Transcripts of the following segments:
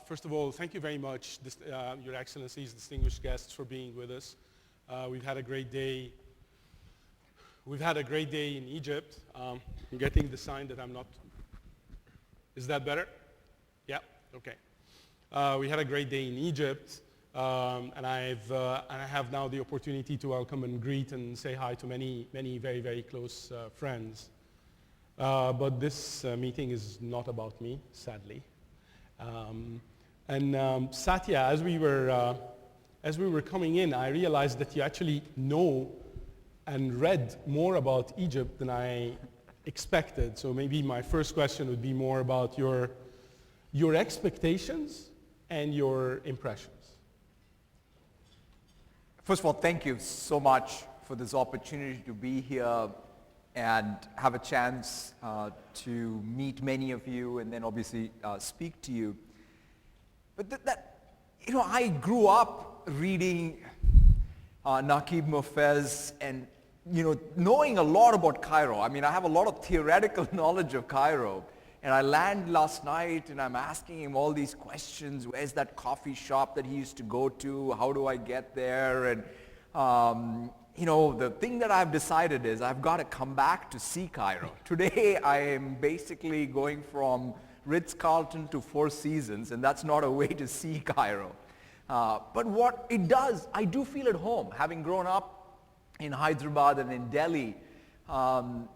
First of all, thank you very much, Your Excellencies, distinguished guests, for being with us. We've had a great day. We've had a great day in Egypt. I'm getting the sign that I'm not. Is that better? Yeah. Okay. We had a great day in Egypt, and I have now the opportunity to welcome and greet and say hi to many, many very, very close friends. But this meeting is not about me, sadly. Satya, as we were coming in, I realized that you actually know and read more about Egypt than I expected. So maybe my first question would be more about your expectations and your impressions. First of all, thank you so much for this opportunity to be here and have a chance to meet many of you and then obviously speak to you. But I grew up reading Naqib Mofez and knowing a lot about Cairo. I mean, I have a lot of theoretical knowledge of Cairo. And I land last night and I'm asking him all these questions. Where's that coffee shop that he used to go to? How do I get there? And the thing that I've decided is I've got to come back to see Cairo. Today I am basically going from Ritz-Carlton to Four Seasons, and that's not a way to see Cairo. But what it does, I do feel at home, having grown up in Hyderabad and in Delhi. And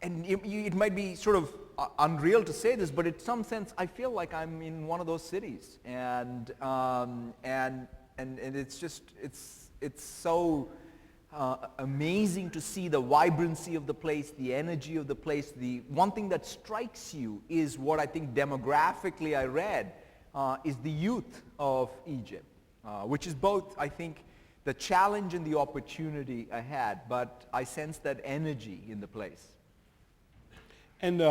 it might be sort of unreal to say this, but in some sense I feel like I'm in one of those cities. And it's just, it's so amazing to see the vibrancy of the place, the energy of the place. The one thing that strikes you is what I think demographically I read is the youth of Egypt, which is both, I think, the challenge and the opportunity ahead, but I sense that energy in the place. And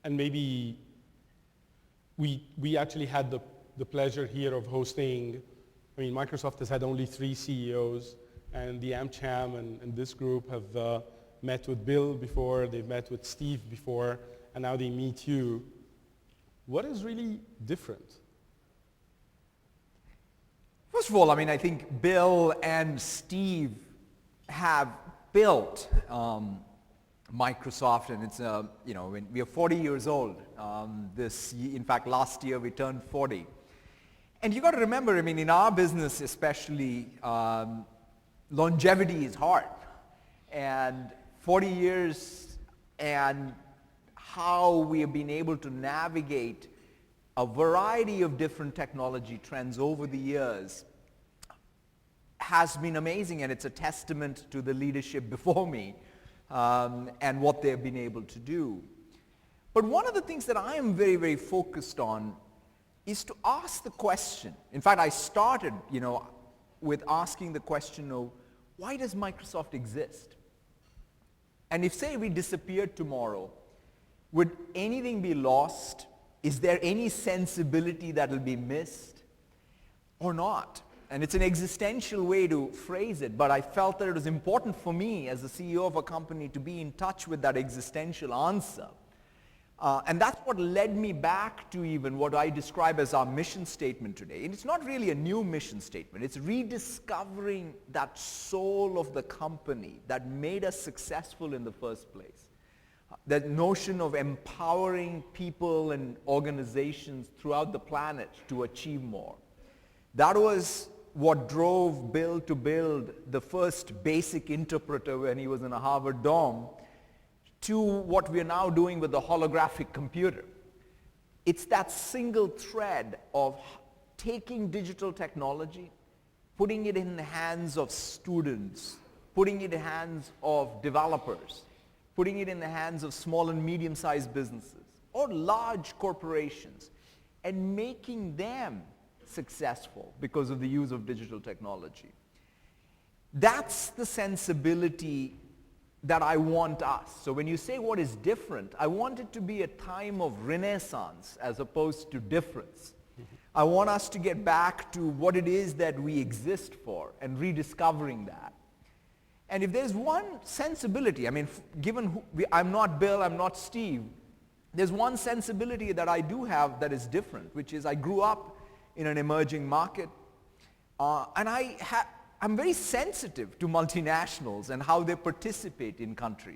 maybe we actually had the pleasure here of hosting. I mean, Microsoft has had only 3 CEOs, and the AmCham and this group have met with Bill before, they've met with Steve before, and now they meet you. What is really different? First of all, I mean, I think Bill and Steve have built Microsoft, and it's we are 40 years old. In fact, last year we turned 40. And you got to remember, I mean, in our business especially, longevity is hard. And 40 years and how we have been able to navigate a variety of different technology trends over the years has been amazing, and it's a testament to the leadership before me and what they've been able to do. But one of the things that I am very, very focused on is to ask the question. In fact, I started, with asking the question of, why does Microsoft exist? And if, say, we disappeared tomorrow, would anything be lost? Is there any sensibility that will be missed or not? And it's an existential way to phrase it, but I felt that it was important for me as the CEO of a company to be in touch with that existential answer. And that's what led me back to even what I describe as our mission statement today. And it's not really a new mission statement. It's rediscovering that soul of the company that made us successful in the first place. That notion of empowering people and organizations throughout the planet to achieve more. That was what drove Bill to build the first basic interpreter when he was in a Harvard dorm to what we are now doing with the holographic computer. It's that single thread of taking digital technology, putting it in the hands of students, putting it in the hands of developers, putting it in the hands of small and medium-sized businesses or large corporations, and making them successful because of the use of digital technology. That's the sensibility that I want us. So when you say what is different, I want it to be a time of renaissance as opposed to difference. I want us to get back to what it is that we exist for and rediscovering that. And if there's one sensibility, I mean, given I'm not Bill, I'm not Steve, there's one sensibility that I do have that is different, which is I grew up in an emerging market, and I'm very sensitive to multinationals and how they participate in countries.